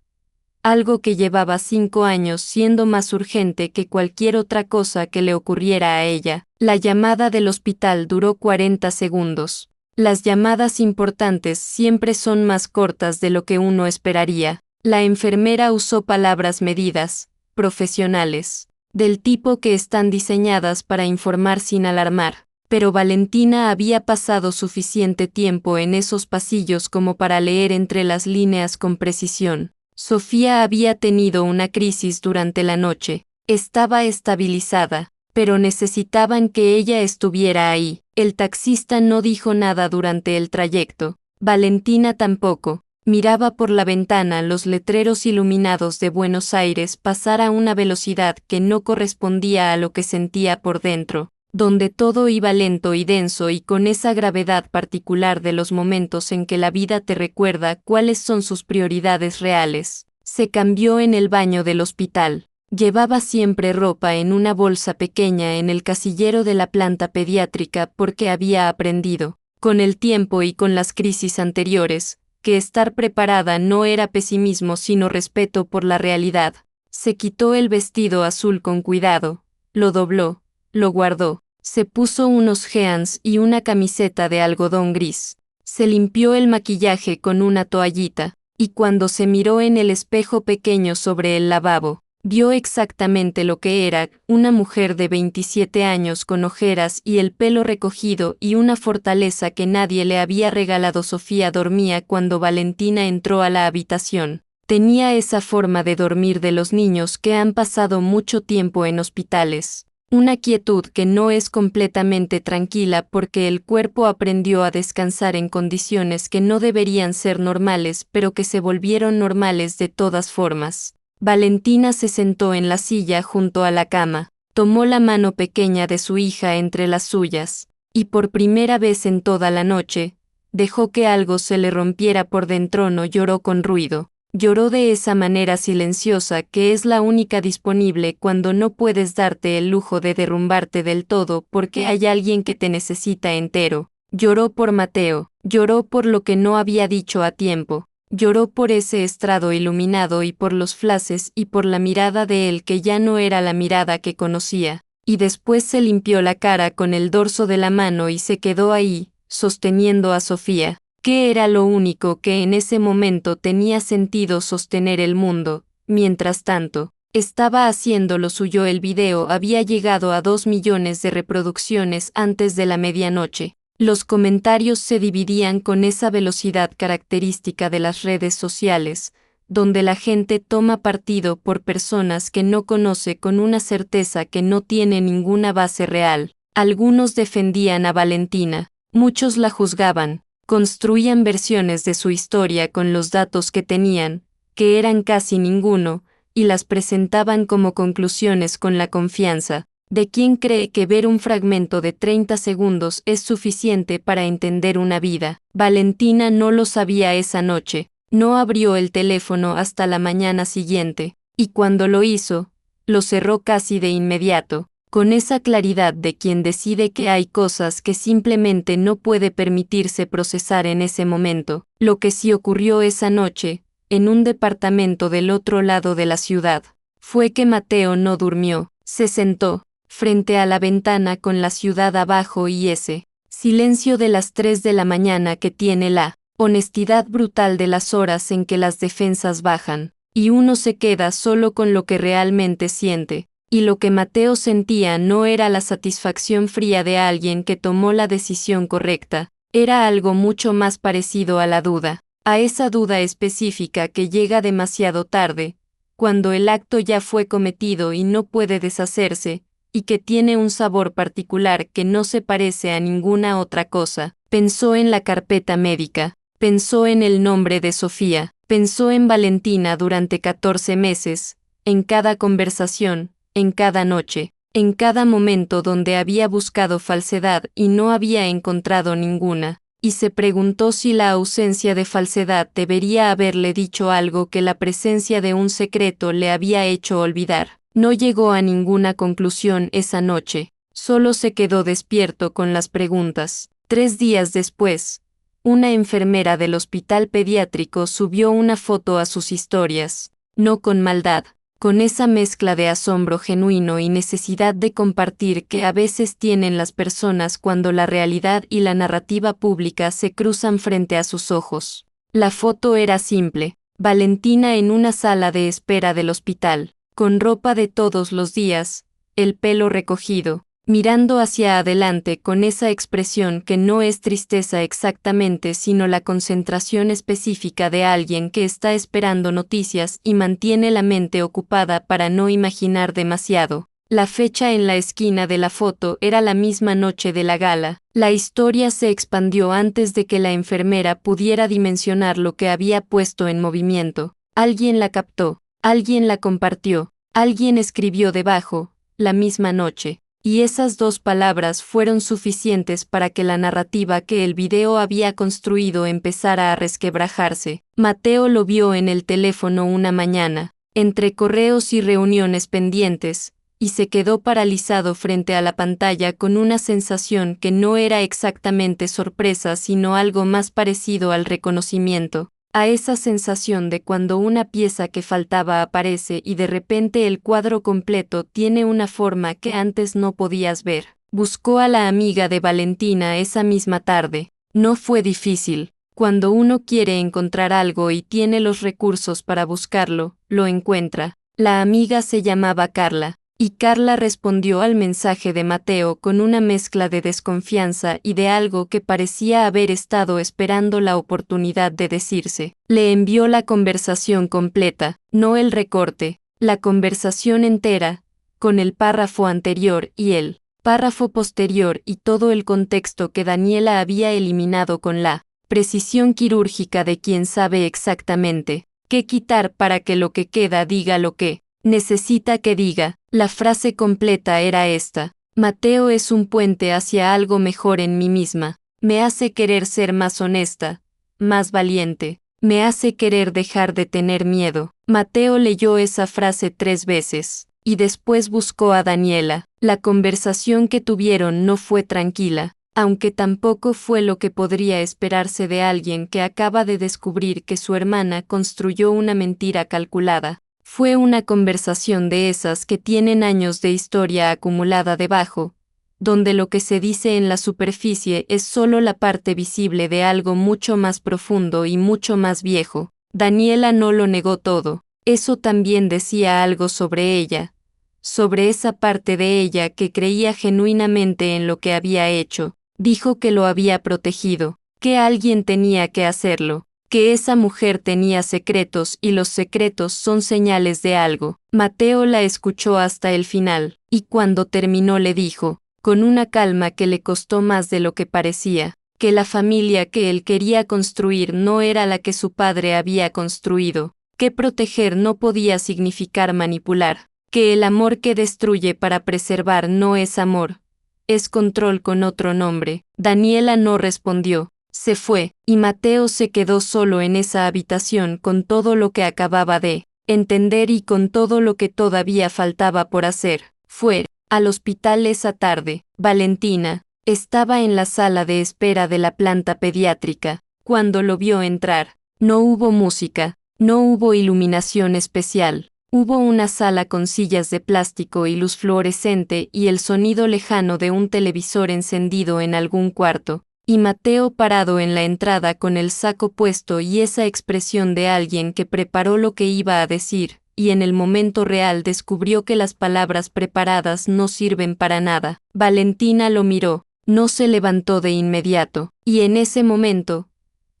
Algo que llevaba 5 años siendo más urgente que cualquier otra cosa que le ocurriera a ella. La llamada del hospital duró 40 segundos. Las llamadas importantes siempre son más cortas de lo que uno esperaría. La enfermera usó palabras medidas, profesionales, del tipo que están diseñadas para informar sin alarmar. Pero Valentina había pasado suficiente tiempo en esos pasillos como para leer entre las líneas con precisión. Sofía había tenido una crisis durante la noche. Estaba estabilizada, pero necesitaban que ella estuviera ahí. El taxista no dijo nada durante el trayecto. Valentina tampoco. Miraba por la ventana los letreros iluminados de Buenos Aires pasar a una velocidad que no correspondía a lo que sentía por dentro, donde todo iba lento y denso y con esa gravedad particular de los momentos en que la vida te recuerda cuáles son sus prioridades reales. Se cambió en el baño del hospital. Llevaba siempre ropa en una bolsa pequeña en el casillero de la planta pediátrica porque había aprendido, con el tiempo y con las crisis anteriores, que estar preparada no era pesimismo sino respeto por la realidad. Se quitó el vestido azul con cuidado, lo dobló, lo guardó, se puso unos jeans y una camiseta de algodón gris, se limpió el maquillaje con una toallita, y cuando se miró en el espejo pequeño sobre el lavabo, vio exactamente lo que era, una mujer de 27 años con ojeras y el pelo recogido y una fortaleza que nadie le había regalado. Sofía dormía cuando Valentina entró a la habitación. Tenía esa forma de dormir de los niños que han pasado mucho tiempo en hospitales. Una quietud que no es completamente tranquila porque el cuerpo aprendió a descansar en condiciones que no deberían ser normales pero que se volvieron normales de todas formas. Valentina se sentó en la silla junto a la cama, tomó la mano pequeña de su hija entre las suyas, y por primera vez en toda la noche, dejó que algo se le rompiera por dentro. No lloró con ruido, lloró de esa manera silenciosa que es la única disponible cuando no puedes darte el lujo de derrumbarte del todo porque hay alguien que te necesita entero. Lloró por Mateo, lloró por lo que no había dicho a tiempo. Lloró por ese estrado iluminado y por los flashes y por la mirada de él que ya no era la mirada que conocía, y después se limpió la cara con el dorso de la mano y se quedó ahí, sosteniendo a Sofía, que era lo único que en ese momento tenía sentido sostener el mundo. Mientras tanto, Estaba haciendo lo suyo. El video había llegado a 2 millones de reproducciones antes de la medianoche. Los comentarios se dividían con esa velocidad característica de las redes sociales, donde la gente toma partido por personas que no conoce con una certeza que no tiene ninguna base real. Algunos defendían a Valentina, muchos la juzgaban, construían versiones de su historia con los datos que tenían, que eran casi ninguno, y las presentaban como conclusiones con la confianza de quien cree que ver un fragmento de 30 segundos es suficiente para entender una vida. Valentina no lo sabía esa noche, no abrió el teléfono hasta la mañana siguiente, y cuando lo hizo, lo cerró casi de inmediato, con esa claridad de quien decide que hay cosas que simplemente no puede permitirse procesar en ese momento. Lo que sí ocurrió esa noche, en un departamento del otro lado de la ciudad, fue que Mateo no durmió, se sentó frente a la ventana con la ciudad abajo y ese silencio de las 3 de la mañana que tiene la honestidad brutal de las horas en que las defensas bajan, y uno se queda solo con lo que realmente siente, y lo que Mateo sentía no era la satisfacción fría de alguien que tomó la decisión correcta, era algo mucho más parecido a la duda, a esa duda específica que llega demasiado tarde, cuando el acto ya fue cometido y no puede deshacerse, y que tiene un sabor particular que no se parece a ninguna otra cosa. Pensó en la carpeta médica, pensó en el nombre de Sofía, pensó en Valentina durante 14 meses, en cada conversación, en cada noche, en cada momento donde había buscado falsedad y no había encontrado ninguna, y se preguntó si la ausencia de falsedad debería haberle dicho algo que la presencia de un secreto le había hecho olvidar. No llegó a ninguna conclusión esa noche, solo se quedó despierto con las preguntas. 3 días después, una enfermera del hospital pediátrico subió una foto a sus historias, no con maldad, con esa mezcla de asombro genuino y necesidad de compartir que a veces tienen las personas cuando la realidad y la narrativa pública se cruzan frente a sus ojos. La foto era simple, Valentina en una sala de espera del hospital, con ropa de todos los días, el pelo recogido, mirando hacia adelante con esa expresión que no es tristeza exactamente sino la concentración específica de alguien que está esperando noticias y mantiene la mente ocupada para no imaginar demasiado. La fecha en la esquina de la foto era la misma noche de la gala. La historia se expandió antes de que la enfermera pudiera dimensionar lo que había puesto en movimiento. Alguien la captó. Alguien la compartió, alguien escribió debajo, la misma noche, y esas 2 palabras fueron suficientes para que la narrativa que el video había construido empezara a resquebrajarse. Mateo lo vio en el teléfono una mañana, entre correos y reuniones pendientes, y se quedó paralizado frente a la pantalla con una sensación que no era exactamente sorpresa sino algo más parecido al reconocimiento. A esa sensación de cuando una pieza que faltaba aparece y de repente el cuadro completo tiene una forma que antes no podías ver. Buscó a la amiga de Valentina esa misma tarde. No fue difícil. Cuando uno quiere encontrar algo y tiene los recursos para buscarlo, lo encuentra. La amiga se llamaba Carla. Y Carla respondió al mensaje de Mateo con una mezcla de desconfianza y de algo que parecía haber estado esperando la oportunidad de decirse. Le envió la conversación completa, no el recorte, la conversación entera, con el párrafo anterior y el párrafo posterior y todo el contexto que Daniela había eliminado con la precisión quirúrgica de quien sabe exactamente qué quitar para que lo que queda diga lo que necesita que diga. La frase completa era esta: Mateo es un puente hacia algo mejor en mí misma, me hace querer ser más honesta, más valiente, me hace querer dejar de tener miedo. Mateo leyó esa frase 3 veces, y después buscó a Daniela. La conversación que tuvieron no fue tranquila, aunque tampoco fue lo que podría esperarse de alguien que acaba de descubrir que su hermana construyó una mentira calculada. Fue una conversación de esas que tienen años de historia acumulada debajo, donde lo que se dice en la superficie es solo la parte visible de algo mucho más profundo y mucho más viejo. Daniela no lo negó todo. Eso también decía algo sobre ella, sobre esa parte de ella que creía genuinamente en lo que había hecho. Dijo que lo había protegido, que alguien tenía que hacerlo, que esa mujer tenía secretos y los secretos son señales de algo. Mateo la escuchó hasta el final, y cuando terminó le dijo, con una calma que le costó más de lo que parecía, que la familia que él quería construir no era la que su padre había construido, que proteger no podía significar manipular, que el amor que destruye para preservar no es amor, es control con otro nombre. Daniela no respondió, se fue, y Mateo se quedó solo en esa habitación con todo lo que acababa de entender y con todo lo que todavía faltaba por hacer. Fue al hospital esa tarde. Valentina estaba en la sala de espera de la planta pediátrica. Cuando lo vio entrar, no hubo música, no hubo iluminación especial. Hubo una sala con sillas de plástico y luz fluorescente y el sonido lejano de un televisor encendido en algún cuarto, y Mateo parado en la entrada con el saco puesto y esa expresión de alguien que preparó lo que iba a decir, y en el momento real descubrió que las palabras preparadas no sirven para nada. Valentina lo miró, no se levantó de inmediato, y en ese momento,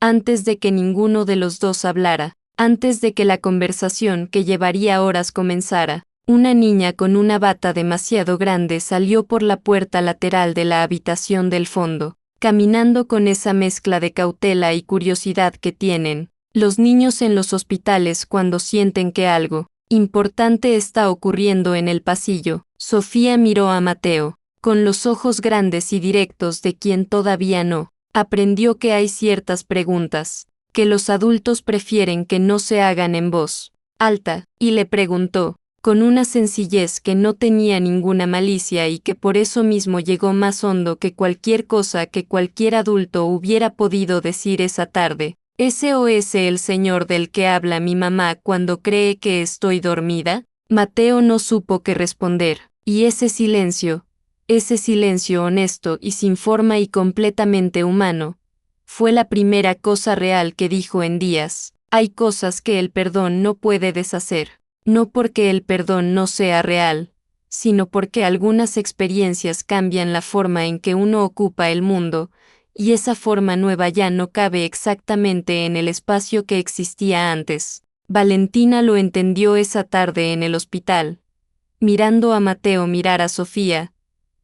antes de que ninguno de los dos hablara, antes de que la conversación que llevaría horas comenzara, una niña con una bata demasiado grande salió por la puerta lateral de la habitación del fondo, caminando con esa mezcla de cautela y curiosidad que tienen los niños en los hospitales cuando sienten que algo importante está ocurriendo en el pasillo. Sofía miró a Mateo, con los ojos grandes y directos de quien todavía no aprendió que hay ciertas preguntas que los adultos prefieren que no se hagan en voz alta, y le preguntó, con una sencillez que no tenía ninguna malicia y que por eso mismo llegó más hondo que cualquier cosa que cualquier adulto hubiera podido decir esa tarde, ¿ese o ese el señor del que habla mi mamá cuando cree que estoy dormida? Mateo no supo qué responder, y ese silencio honesto y sin forma y completamente humano, fue la primera cosa real que dijo en días. Hay cosas que el perdón no puede deshacer, no porque el perdón no sea real, sino porque algunas experiencias cambian la forma en que uno ocupa el mundo, y esa forma nueva ya no cabe exactamente en el espacio que existía antes. Valentina lo entendió esa tarde en el hospital, mirando a Mateo mirar a Sofía,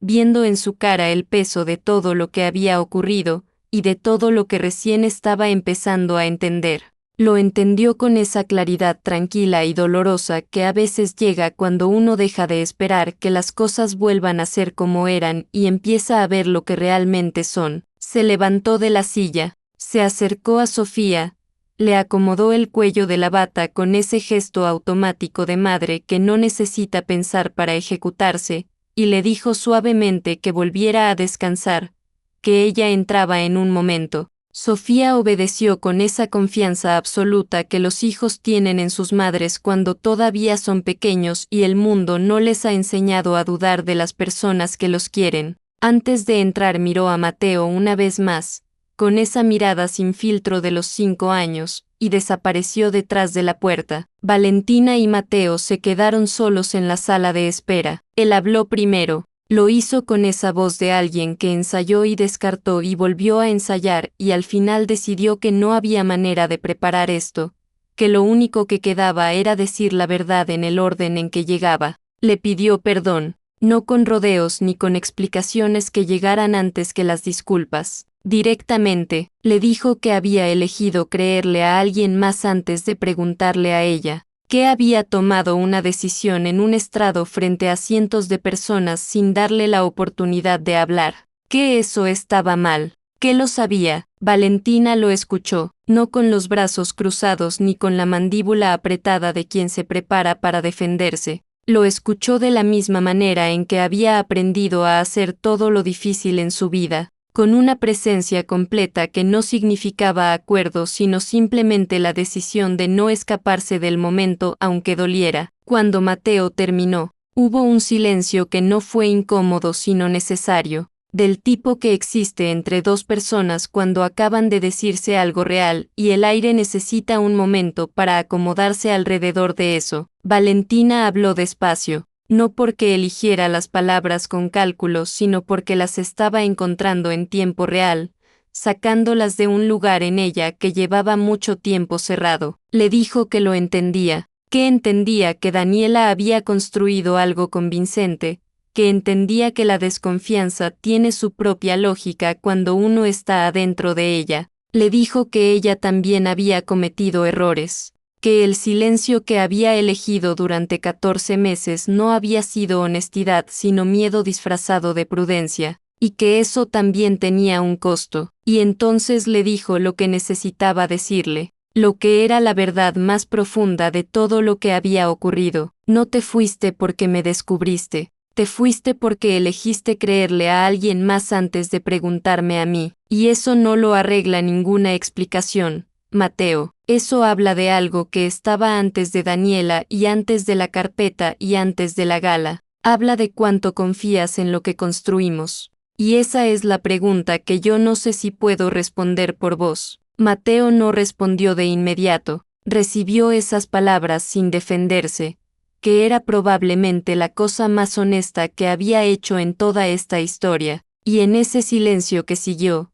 viendo en su cara el peso de todo lo que había ocurrido, y de todo lo que recién estaba empezando a entender. Lo entendió con esa claridad tranquila y dolorosa que a veces llega cuando uno deja de esperar que las cosas vuelvan a ser como eran y empieza a ver lo que realmente son. Se levantó de la silla, se acercó a Sofía, le acomodó el cuello de la bata con ese gesto automático de madre que no necesita pensar para ejecutarse, y le dijo suavemente que volviera a descansar, que ella entraba en un momento. Sofía obedeció con esa confianza absoluta que los hijos tienen en sus madres cuando todavía son pequeños y el mundo no les ha enseñado a dudar de las personas que los quieren. Antes de entrar miró a Mateo una vez más, con esa mirada sin filtro de los 5 años, y desapareció detrás de la puerta. Valentina y Mateo se quedaron solos en la sala de espera. Él habló primero. Lo hizo con esa voz de alguien que ensayó y descartó y volvió a ensayar y al final decidió que no había manera de preparar esto, que lo único que quedaba era decir la verdad en el orden en que llegaba. Le pidió perdón, no con rodeos ni con explicaciones que llegaran antes que las disculpas. Directamente, le dijo que había elegido creerle a alguien más antes de preguntarle a ella, que había tomado una decisión en un estrado frente a cientos de personas sin darle la oportunidad de hablar, que eso estaba mal, que lo sabía. Valentina lo escuchó, no con los brazos cruzados ni con la mandíbula apretada de quien se prepara para defenderse. Lo escuchó de la misma manera en que había aprendido a hacer todo lo difícil en su vida, con una presencia completa que no significaba acuerdo sino simplemente la decisión de no escaparse del momento aunque doliera. Cuando Mateo terminó, hubo un silencio que no fue incómodo sino necesario. del tipo que existe entre dos personas cuando acaban de decirse algo real y el aire necesita un momento para acomodarse alrededor de eso. Valentina habló despacio, no porque eligiera las palabras con cálculo, sino porque las estaba encontrando en tiempo real, sacándolas de un lugar en ella que llevaba mucho tiempo cerrado. Le dijo que lo entendía, que entendía que Daniela había construido algo convincente, que entendía que la desconfianza tiene su propia lógica cuando uno está adentro de ella. Le dijo que ella también había cometido errores, que el silencio que había elegido durante 14 meses no había sido honestidad sino miedo disfrazado de prudencia, y que eso también tenía un costo. Y entonces le dijo lo que necesitaba decirle, lo que era la verdad más profunda de todo lo que había ocurrido. No te fuiste porque me descubriste. Te fuiste porque elegiste creerle a alguien más antes de preguntarme a mí, y eso no lo arregla ninguna explicación, Mateo. Eso habla de algo que estaba antes de Daniela y antes de la carpeta y antes de la gala. Habla de cuánto confías en lo que construimos. Y esa es la pregunta que yo no sé si puedo responder por vos. Mateo no respondió de inmediato. Recibió esas palabras sin defenderse, que era probablemente la cosa más honesta que había hecho en toda esta historia, y en ese silencio que siguió,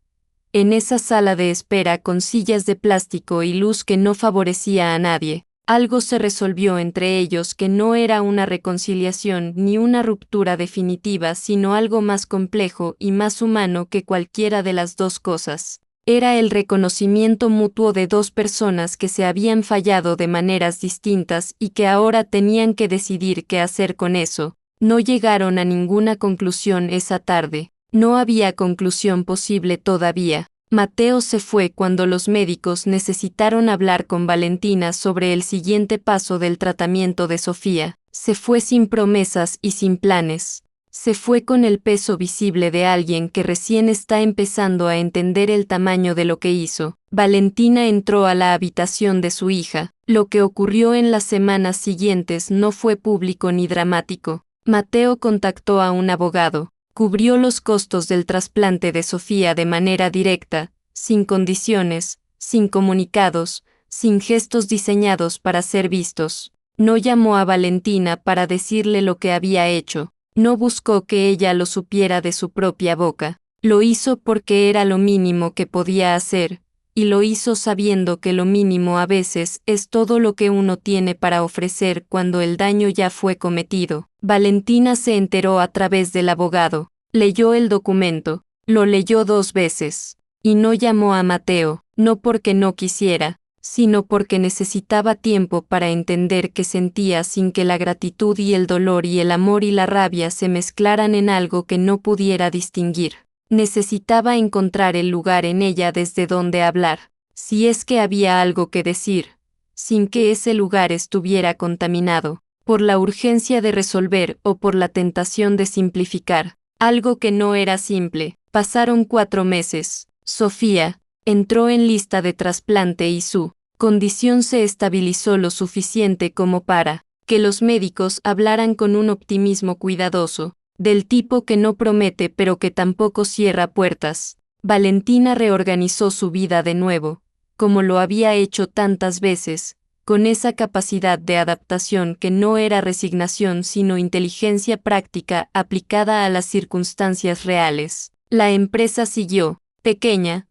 en esa sala de espera con sillas de plástico y luz que no favorecía a nadie, algo se resolvió entre ellos que no era una reconciliación ni una ruptura definitiva, sino algo más complejo y más humano que cualquiera de las dos cosas. Era el reconocimiento mutuo de dos personas que se habían fallado de maneras distintas y que ahora tenían que decidir qué hacer con eso. No llegaron a ninguna conclusión esa tarde. No había conclusión posible todavía. Mateo se fue cuando los médicos necesitaron hablar con Valentina sobre el siguiente paso del tratamiento de Sofía. Se fue sin promesas y sin planes. Se fue con el peso visible de alguien que recién está empezando a entender el tamaño de lo que hizo. Valentina entró a la habitación de su hija. Lo que ocurrió en las semanas siguientes no fue público ni dramático. Mateo contactó a un abogado. Cubrió los costos del trasplante de Sofía de manera directa, sin condiciones, sin comunicados, sin gestos diseñados para ser vistos. No llamó a Valentina para decirle lo que había hecho. No buscó que ella lo supiera de su propia boca. Lo hizo porque era lo mínimo que podía hacer, y lo hizo sabiendo que lo mínimo a veces es todo lo que uno tiene para ofrecer cuando el daño ya fue cometido. Valentina se enteró a través del abogado. Leyó el documento, lo leyó 2 veces, y no llamó a Mateo, no porque no quisiera, sino porque necesitaba tiempo para entender qué sentía sin que la gratitud y el dolor y el amor y la rabia se mezclaran en algo que no pudiera distinguir. Necesitaba encontrar el lugar en ella desde donde hablar, si es que había algo que decir, sin que ese lugar estuviera contaminado por la urgencia de resolver o por la tentación de simplificar, algo que no era simple. Pasaron 4 meses. Sofía entró en lista de trasplante y su condición se estabilizó lo suficiente como para que los médicos hablaran con un optimismo cuidadoso, del tipo que no promete pero que tampoco cierra puertas. Valentina reorganizó su vida de nuevo, como lo había hecho tantas veces, con esa capacidad de adaptación que no era resignación sino inteligencia práctica aplicada a las circunstancias reales. La empresa siguió, pequeña,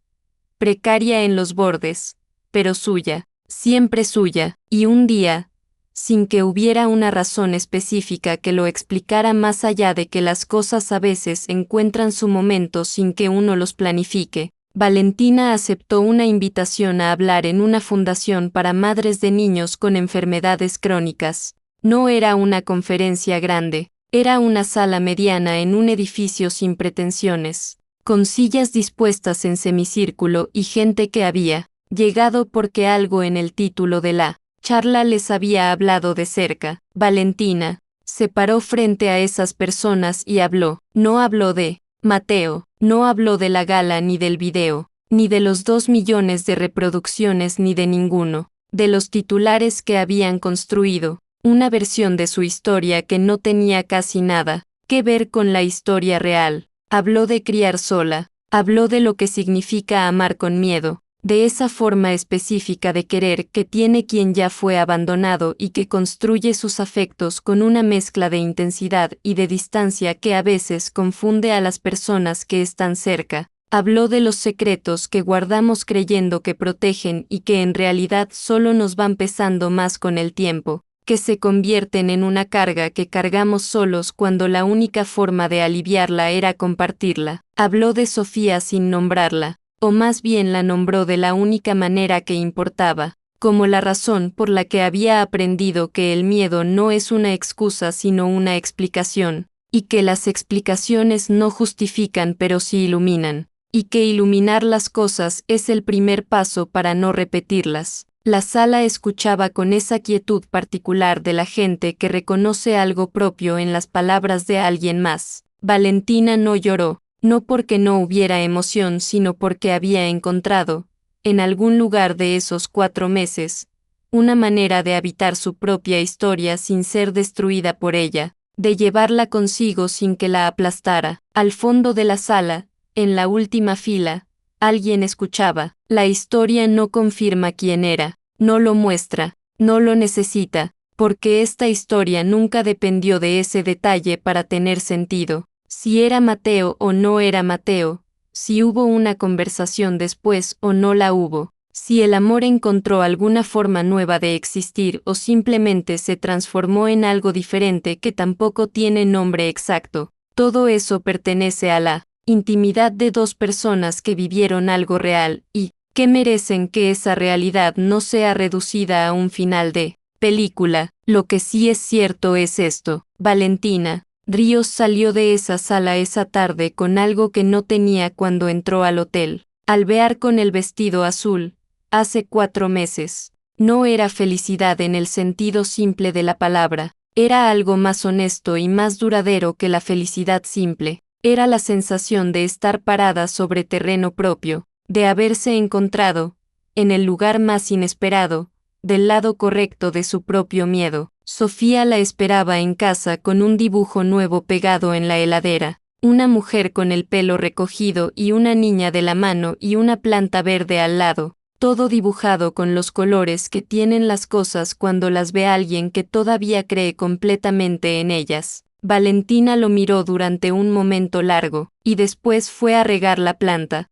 precaria en los bordes, pero suya, siempre suya, y un día, sin que hubiera una razón específica que lo explicara más allá de que las cosas a veces encuentran su momento sin que uno los planifique, Valentina aceptó una invitación a hablar en una fundación para madres de niños con enfermedades crónicas. No era una conferencia grande, era una sala mediana en un edificio sin pretensiones, con sillas dispuestas en semicírculo y gente que había llegado porque algo en el título de la charla les había hablado de cerca. Valentina se paró frente a esas personas y habló. No habló de Mateo, no habló de la gala ni del video, ni de los 2 millones de reproducciones ni de ninguno, de los titulares que habían construido, una versión de su historia que no tenía casi nada que ver con la historia real. habló de criar sola, habló de lo que significa amar con miedo, de esa forma específica de querer que tiene quien ya fue abandonado y que construye sus afectos con una mezcla de intensidad y de distancia que a veces confunde a las personas que están cerca. Habló de los secretos que guardamos creyendo que protegen y que en realidad solo nos van pesando más con el tiempo, que se convierten en una carga que cargamos solos cuando la única forma de aliviarla era compartirla. Habló de Sofía sin nombrarla, o más bien la nombró de la única manera que importaba, como la razón por la que había aprendido que el miedo no es una excusa sino una explicación, y que las explicaciones no justifican pero sí iluminan, y que iluminar las cosas es el primer paso para no repetirlas. La sala escuchaba con esa quietud particular de la gente que reconoce algo propio en las palabras de alguien más. Valentina no lloró, no porque no hubiera emoción, sino porque había encontrado, en algún lugar de esos 4 meses, una manera de habitar su propia historia sin ser destruida por ella, de llevarla consigo sin que la aplastara. Al fondo de la sala, en la última fila, alguien escuchaba. La historia no confirma quién era, no lo muestra, no lo necesita, porque esta historia nunca dependió de ese detalle para tener sentido. Si era Mateo o no era Mateo, si hubo una conversación después o no la hubo, si el amor encontró alguna forma nueva de existir o simplemente se transformó en algo diferente que tampoco tiene nombre exacto, todo eso pertenece a la intimidad de 2 personas que vivieron algo real y que merecen que esa realidad no sea reducida a un final de película. Lo que sí es cierto es esto: Valentina Ríos salió de esa sala esa tarde con algo que no tenía cuando entró al hotel. Alvear con el vestido azul, hace 4 meses. No era felicidad en el sentido simple de la palabra, era algo más honesto y más duradero que la felicidad simple. Era la sensación de estar parada sobre terreno propio, de haberse encontrado, en el lugar más inesperado, del lado correcto de su propio miedo. Sofía la esperaba en casa con un dibujo nuevo pegado en la heladera, una mujer con el pelo recogido y una niña de la mano y una planta verde al lado, todo dibujado con los colores que tienen las cosas cuando las ve alguien que todavía cree completamente en ellas. Valentina lo miró durante un momento largo, y después fue a regar la planta,